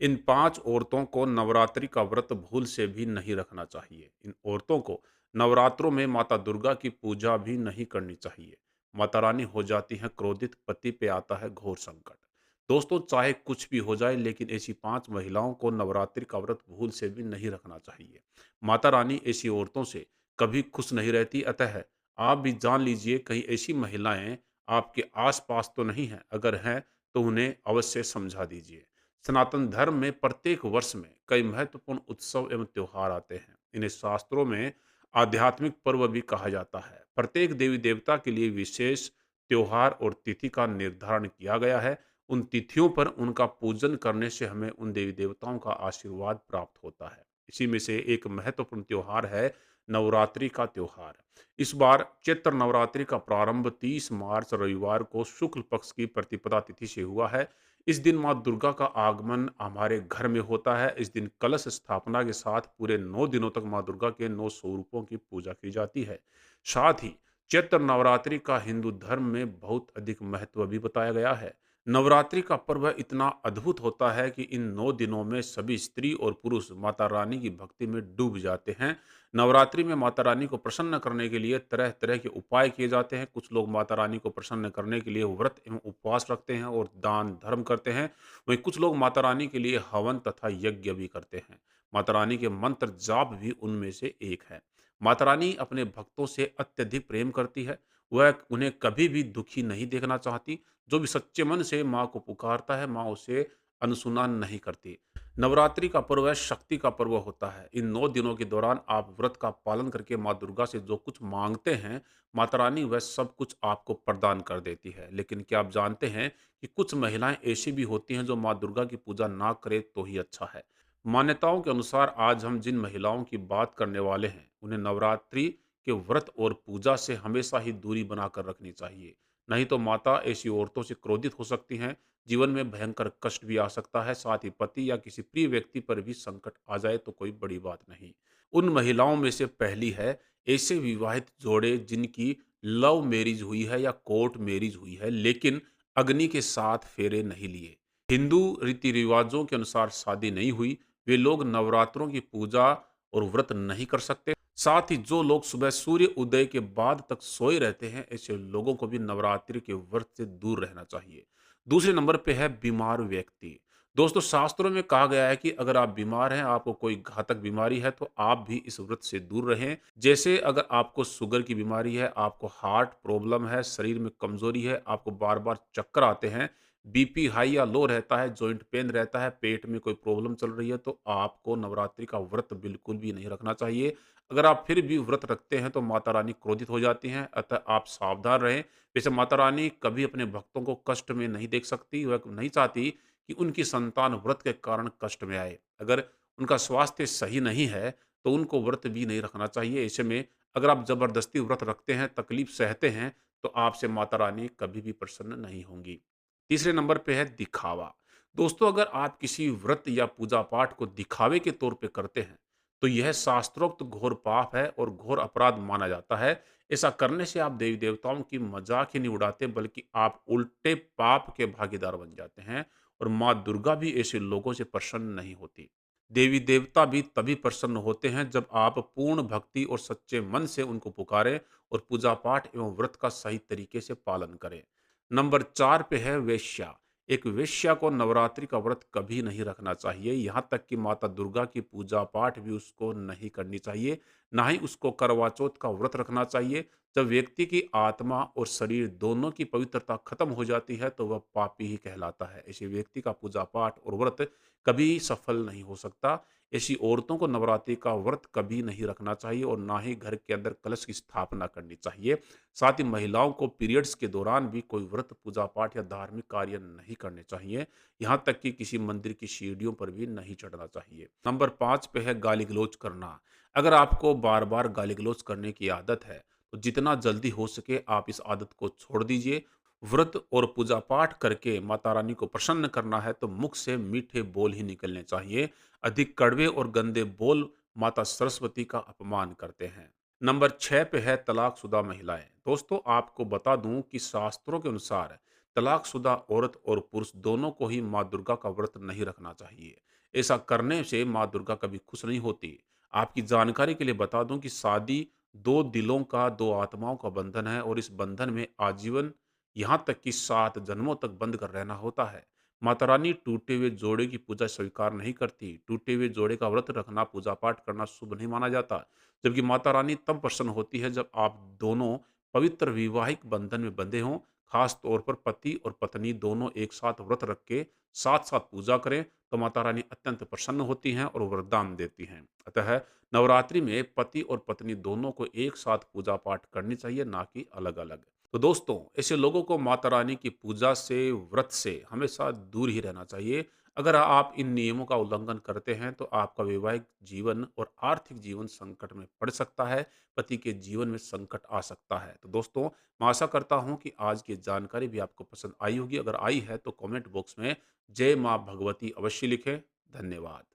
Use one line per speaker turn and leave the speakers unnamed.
इन 5 औरतों को नवरात्रि का व्रत भूल से भी नहीं रखना चाहिए। इन औरतों को नवरात्रों में माता दुर्गा की पूजा भी नहीं करनी चाहिए। माता रानी हो जाती हैं क्रोधित, पति पे आता है घोर संकट। दोस्तों, चाहे कुछ भी हो जाए लेकिन ऐसी 5 महिलाओं को नवरात्रि का व्रत भूल से भी नहीं रखना चाहिए। माता रानी ऐसी औरतों से कभी खुश नहीं रहती, अतः आप भी जान लीजिए कहीं ऐसी महिलाएँ आपके आस-पास तो नहीं हैं, अगर हैं तो उन्हें अवश्य समझा दीजिए। सनातन धर्म में प्रत्येक वर्ष में कई महत्वपूर्ण उत्सव एवं त्योहार आते हैं। इन्हें शास्त्रों में आध्यात्मिक पर्व भी कहा जाता है। प्रत्येक देवी देवता के लिए विशेष त्योहार और तिथि का निर्धारण किया गया है। उन तिथियों पर उनका पूजन करने से हमें उन देवी देवताओं का आशीर्वाद प्राप्त होता है। इसी में से एक महत्वपूर्ण त्योहार है नवरात्रि का त्योहार। इस बार चैत्र नवरात्रि का प्रारंभ 30 मार्च रविवार को शुक्ल पक्ष की प्रतिपदा तिथि से हुआ है। इस दिन माँ दुर्गा का आगमन हमारे घर में होता है। इस दिन कलश स्थापना के साथ पूरे 9 दिनों तक माँ दुर्गा के 9 स्वरूपों की पूजा की जाती है। साथ ही चैत्र नवरात्रि का हिंदू धर्म में बहुत अधिक महत्व भी बताया गया है। नवरात्रि का पर्व इतना अद्भुत होता है कि इन 9 दिनों में सभी स्त्री और पुरुष माता रानी की भक्ति में डूब जाते हैं। नवरात्रि में माता रानी को प्रसन्न करने के लिए तरह-तरह के उपाय किए जाते हैं। कुछ लोग माता रानी को प्रसन्न करने के लिए व्रत एवं उपवास रखते हैं और दान धर्म करते हैं। वहीं कुछ लोग माता रानी के लिए हवन तथा यज्ञ भी करते हैं। माता रानी के मंत्र जाप भी उनमें से एक है। माता रानी अपने भक्तों से अत्यधिक प्रेम करती है। वह उन्हें कभी भी दुखी नहीं देखना चाहती। जो भी सच्चे मन से माँ को पुकारता है, माँ उसे अनसुना नहीं करती। नवरात्रि का पर्व है, शक्ति का पर्व होता है। इन 9 दिनों के दौरान आप व्रत का पालन करके माँ दुर्गा से जो कुछ माँगते हैं, माता रानी वह सब कुछ आपको प्रदान कर देती है। लेकिन क्या आप जानते हैं कि कुछ महिलाएँ ऐसी भी होती हैं जो माँ दुर्गा की पूजा ना करें तो ही अच्छा है। मान्यताओं के अनुसार आज हम जिन महिलाओं की बात करने वाले हैं, उन्हें नवरात्रि के व्रत और पूजा से हमेशा ही दूरी बनाकर रखनी चाहिए। नहीं तो माता ऐसी औरतों से क्रोधित हो सकती हैं, जीवन में भयंकर कष्ट भी आ सकता है, साथ ही पति या किसी प्रिय व्यक्ति पर भी संकट आ जाए तो कोई बड़ी बात नहीं। उन महिलाओं में से पहली है ऐसे विवाहित जोड़े जिनकी लव मैरिज हुई है या कोर्ट मैरिज हुई है लेकिन अग्नि के साथ फेरे नहीं लिए। हिंदू रीति रिवाजों के अनुसार शादी नहीं हुई, वे लोग नवरात्रों की पूजा और व्रत नहीं कर सकते। साथ ही जो लोग सुबह सूर्य उदय के बाद तक सोए रहते हैं, ऐसे लोगों को भी नवरात्रि के व्रत से दूर रहना चाहिए। दूसरे नंबर पे है बीमार व्यक्ति। दोस्तों, शास्त्रों में कहा गया है कि अगर आप बीमार हैं, आपको कोई घातक बीमारी है तो आप भी इस व्रत से दूर रहें। जैसे अगर आपको शुगर की बीमारी है, आपको हार्ट प्रॉब्लम है, शरीर में कमजोरी है, आपको बार-बार चक्कर आते हैं, बीपी हाई या लो रहता है, जॉइंट पेन रहता है, पेट में कोई प्रॉब्लम चल रही है तो आपको नवरात्रि का व्रत बिल्कुल भी नहीं रखना चाहिए। अगर आप फिर भी व्रत रखते हैं तो माता रानी क्रोधित हो जाती हैं, अतः आप सावधान रहें। वैसे माता रानी कभी अपने भक्तों को कष्ट में नहीं देख सकती, वह नहीं चाहती कि उनकी संतान व्रत के कारण कष्ट में आए। अगर उनका स्वास्थ्य सही नहीं है, तो उनको व्रत भी नहीं रखना चाहिए। ऐसे में अगर आप ज़बरदस्ती व्रत रखते हैं, तकलीफ सहते हैं, तो आपसे माता रानी कभी भी प्रसन्न नहीं होंगी। तीसरे नंबर पे है दिखावा। दोस्तों, अगर आप किसी व्रत या पूजा-पाठ को दिखावे के तौर पे करते हैं, तो यह शास्त्रोक्त घोर पाप है और घोर अपराध माना जाता है। ऐसा करने से आप देवी-देवताओं की मज़ाक ही नहीं उड़ाते बल्कि आप उल्टे पाप के भागीदार बन जाते हैं और माँ दुर्गा भी ऐसे लोगों से प्रसन्न नहीं होती। देवी-देवता भी तभी प्रसन्न होते हैं जब आप पूर्ण भक्ति और सच्चे मन से उनको पुकारें और पूजा-पाठ एवं व्रत का सही तरीके से पालन करें। नंबर 4 पे है वेश्या। एक वेश्या को नवरात्रि का व्रत कभी नहीं रखना चाहिए, यहाँ तक कि माता दुर्गा की पूजा-पाठ भी उसको नहीं करनी चाहिए, ना ही उसको करवा चौथ का व्रत रखना चाहिए। जब व्यक्ति की आत्मा और शरीर दोनों की पवित्रता खत्म हो जाती है, तो वह पापी ही कहलाता है। ऐसे व्यक्ति का पूजा-पाठ और व्रत कभी सफल नहीं हो सकता। ऐसी औरतों को नवरात्रि का व्रत कभी नहीं रखना चाहिए और ना ही घर के अंदर कलश की स्थापना करनी चाहिए। साथ ही महिलाओं को पीरियड्स के दौरान भी कोई व्रत, पूजा-पाठ या धार्मिक कार्य नहीं करने चाहिए। यहाँ तक कि किसी मंदिर की सीढ़ियों पर भी नहीं चढ़ना चाहिए। नंबर 5 पे है गाली-गलौज करना। अगर आपको बार-बार गाली-गलौज करने की आदत है, तो जितना जल्दी हो सके आप इस आदत को छोड़ दीजिए। व्रत और पूजा-पाठ करके माता रानी को प्रसन्न करना है तो मुख से मीठे बोल ही निकलने चाहिए। अधिक कड़वे और गंदे बोल माता सरस्वती का अपमान करते हैं। नंबर 6 पे है तलाकशुदा महिलाएं। दोस्तों, आपको बता दूं कि शास्त्रों के अनुसार तलाकशुदा औरत और पुरुष दोनों को ही माँ दुर्गा का व्रत नहीं रखना चाहिए। ऐसा करने से माँ दुर्गा कभी खुश नहीं होती। आपकी जानकारी के लिए बता दूँ कि शादी 2 दिलों का, 2 आत्माओं का बंधन है और इस बंधन में आजीवन, यहाँ तक कि 7 जन्मों तक बंध कर रहना होता है। माता रानी टूटे हुए जोड़े की पूजा स्वीकार नहीं करती। टूटे हुए जोड़े का व्रत रखना, पूजा-पाठ करना शुभ नहीं माना जाता। जबकि माता रानी तब प्रसन्न होती है जब आप दोनों पवित्र वैवाहिक बंधन में बंधे हों, खास तौर पर पति और पत्नी दोनों एक साथ व्रत रख के साथ-साथ पूजा करें, तो माता रानी अत्यंत प्रसन्न होती हैं और वरदान देती हैं। अतः नवरात्रि में पति और पत्नी दोनों को एक साथ पूजा-पाठ करनी चाहिए, ना कि अलग-अलग। तो दोस्तों, ऐसे लोगों को माता रानी की पूजा से, व्रत से हमेशा दूर ही रहना चाहिए। अगर आप इन नियमों का उल्लंघन करते हैं, तो आपका वैवाहिक जीवन और आर्थिक जीवन संकट में पड़ सकता है, पति के जीवन में संकट आ सकता है। तो दोस्तों, मैं आशा करता हूँ कि आज की जानकारी भी आपको पसंद आई होगी। अगर आई है, तो कमेंट बॉक्स में जय माँ भगवती अवश्य लिखें। धन्यवाद।